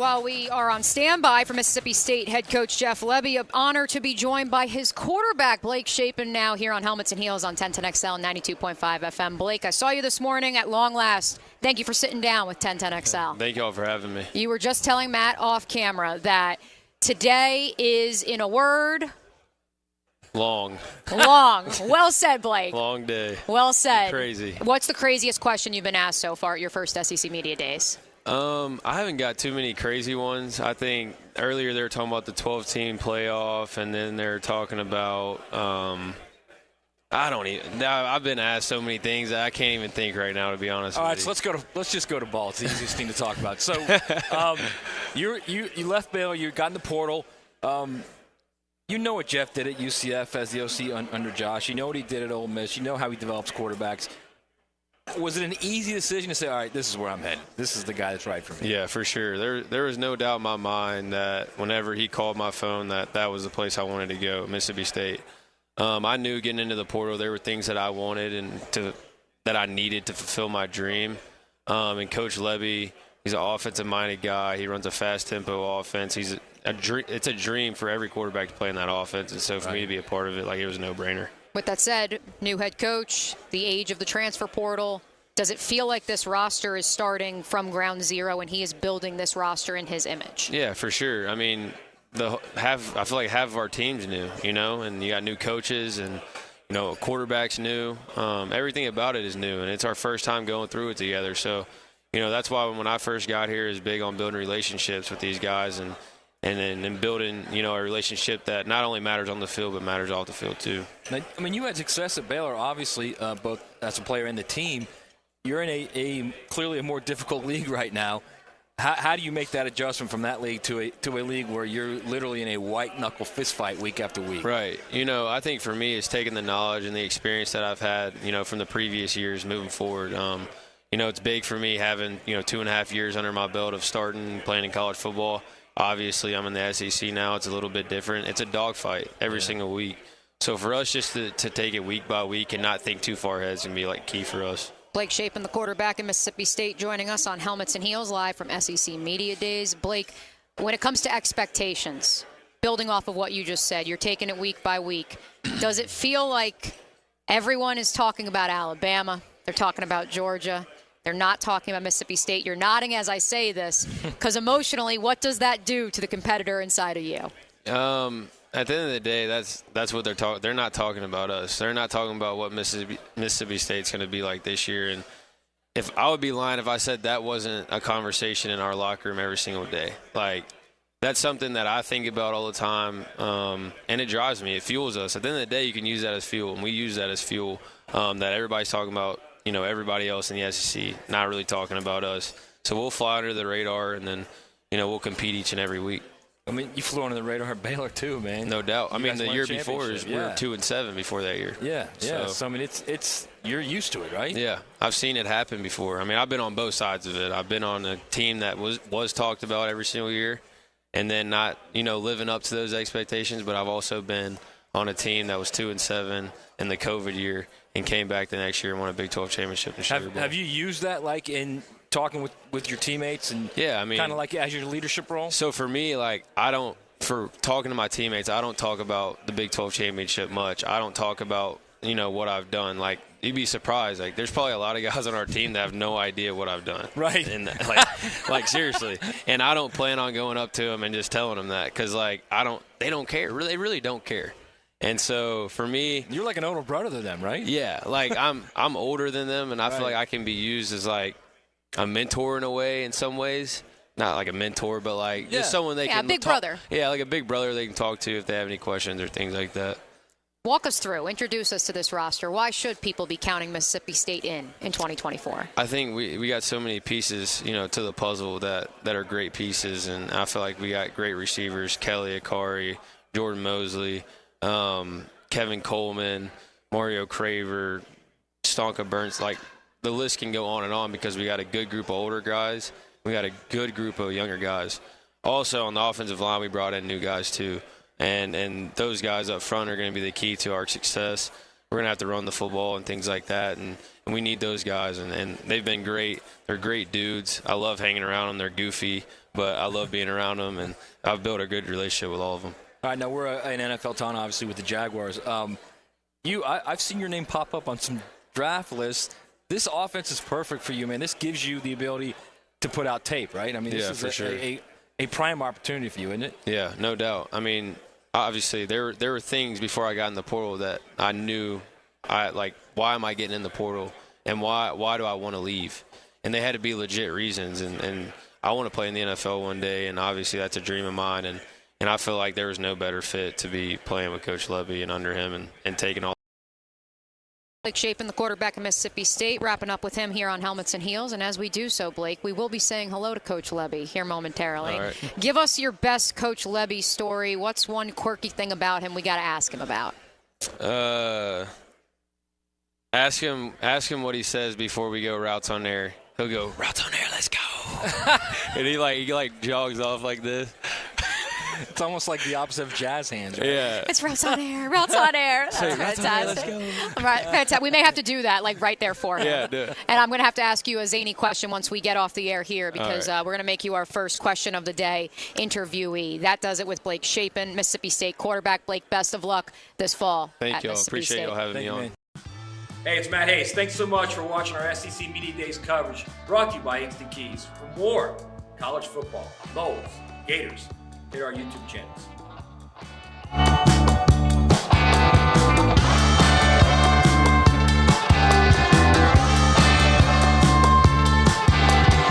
While we are on standby for Mississippi State head coach Jeff Lebby, an honor to be joined by his quarterback, Blake Shapen, now here on Helmets and Heels on 1010XL and 92.5 FM. Blake, I saw you this morning at long last. Thank you for sitting down with 1010XL. Thank you all for having me. You were just telling Matt off camera that today is, in a word... Long. Well said, Blake. Long day. Well said. Crazy. What's the craziest question you've been asked so far at your first SEC Media Days? I haven't got too many crazy ones. I think earlier they were talking about the 12-team playoff, and then they're talking about I've been asked so many things that I can't even think right now, to be honest. All right, with so let's just go to ball. It's the easiest thing to talk about. So, you left Baylor. You got in the portal. You know what Jeff did at UCF as the OC under Josh. You know what he did at Ole Miss. You know how he develops quarterbacks. Was it an easy decision to say, all right, this is where I'm headed? This is the guy that's right for me? Yeah, for sure. There was no doubt in my mind that whenever he called my phone that was the place I wanted to go, Mississippi State. I knew getting into the portal there were things that I wanted that I needed to fulfill my dream. And Coach Lebby, he's an offensive-minded guy. He runs a fast-tempo offense. It's a dream for every quarterback to play in that offense. And so for me to be a part of it, it was a no-brainer. With that said, new head coach, the age of the transfer portal, does it feel like this roster is starting from ground zero and he is building this roster in his image? Yeah, for sure. I mean, I feel like half of our team's new, and you got new coaches and, quarterback's new. Everything about it is new, and it's our first time going through it together. So, that's why when I first got here, is big on building relationships with these guys and building, a relationship that not only matters on the field but matters off the field too. I mean, you had success at Baylor, obviously, both as a player and the team. You're in a clearly a more difficult league right now. How do you make that adjustment from that league to a league where you're literally in a white-knuckle fist fight week after week? Right. I think for me it's taking the knowledge and the experience that I've had, from the previous years moving forward. It's big for me having, 2.5 years under my belt of starting playing in college football. Obviously, I'm in the SEC now. It's a little bit different. It's a dogfight every single week. So for us just to take it week by week and not think too far ahead is going to be key for us. Blake Shapen, the quarterback in Mississippi State, joining us on Helmets and Heels live from SEC Media Days. Blake, when it comes to expectations, building off of what you just said, you're taking it week by week. Does it feel like everyone is talking about Alabama? They're talking about Georgia. They're not talking about Mississippi State. You're nodding as I say this, because emotionally, what does that do to the competitor inside of you? At the end of the day, that's what they're talking. They're not talking about us. They're not talking about what Mississippi State's going to be like this year. And if I would be lying if I said that wasn't a conversation in our locker room every single day. That's something that I think about all the time, and it drives me. It fuels us. At the end of the day, you can use that as fuel, and we use that as fuel. That everybody's talking about. Everybody else in the SEC not really talking about us. So we'll fly under the radar, and then, we'll compete each and every week. I mean, you flew under the radar at Baylor too, man. No doubt. The year before we were 2-7 before that year. Yeah. So I mean, it's you're used to it, right? Yeah, I've seen it happen before. I've been on both sides of it. I've been on a team that was talked about every single year, and then not living up to those expectations. But I've also been on a team that was 2-7 in the COVID year and came back the next year and won a Big 12 championship in Sugar Bowl. Have you used that in talking with your teammates and kind of as your leadership role? So for me, for talking to my teammates, I don't talk about the Big 12 championship much. I don't talk about, what I've done. You'd be surprised. There's probably a lot of guys on our team that have no idea what I've done. Right. And seriously. And I don't plan on going up to them and just telling them that because, they don't care. They really don't care. And so for me, you're like an older brother to them, right? Yeah, I'm older than them, and I feel like I can be used as a mentor in a way. In some ways, not like a mentor, but just someone they can. A big brother. Yeah, like a big brother they can talk to if they have any questions or things like that. Walk us through. Introduce us to this roster. Why should people be counting Mississippi State in 2024? I think we got so many pieces, to the puzzle that are great pieces, and I feel like we got great receivers: Kelly Akari, Jordan Mosley. Kevin Coleman, Mario Craver, Stonka Burns, the list can go on and on because we got a good group of older guys. We got a good group of younger guys. Also, on the offensive line, we brought in new guys too. And those guys up front are going to be the key to our success. we're going to have to run the football and things like that. And we need those guys, and they've been great. They're great dudes. I love hanging around them. They're goofy, but I love being around them, and I've built a good relationship with all of them. All right, now we're an NFL town, obviously, with the Jaguars. I've seen your name pop up on some draft lists. This offense is perfect for you, man. This gives you the ability to put out tape, right? I mean, this is for sure. a prime opportunity for you, isn't it? Yeah, no doubt. I mean, obviously, there were things before I got in the portal that I knew, why am I getting in the portal, and why do I want to leave? And they had to be legit reasons, and I want to play in the NFL one day, and obviously that's a dream of mine, and I feel like there was no better fit to be playing with Coach Lebby and under him and taking all. Blake Shapen, the quarterback of Mississippi State, wrapping up with him here on Helmets and Heels. And as we do so, Blake, we will be saying hello to Coach Lebby here momentarily. All right. Give us your best Coach Lebby story. What's one quirky thing about him we got to ask him about? Ask him what he says before we go routes on air. He'll go, routes on air, let's go. And he jogs off like this. It's almost like the opposite of jazz hands, right? Yeah. It's routes on air, routes on air. That's fantastic. Right, fantastic. We may have to do that, right there for him. Yeah, do it. And I'm going to have to ask you a zany question once we get off the air here, because we're going to make you our first question of the day interviewee. That does it with Blake Shapen, Mississippi State quarterback. Blake, best of luck this fall. Thank you all. Appreciate y'all having me on. Man. Hey, it's Matt Hayes. Thanks so much for watching our SEC Media Days coverage, brought to you by Instant Keys. For more college football, Noles, Gators, hit our YouTube channels.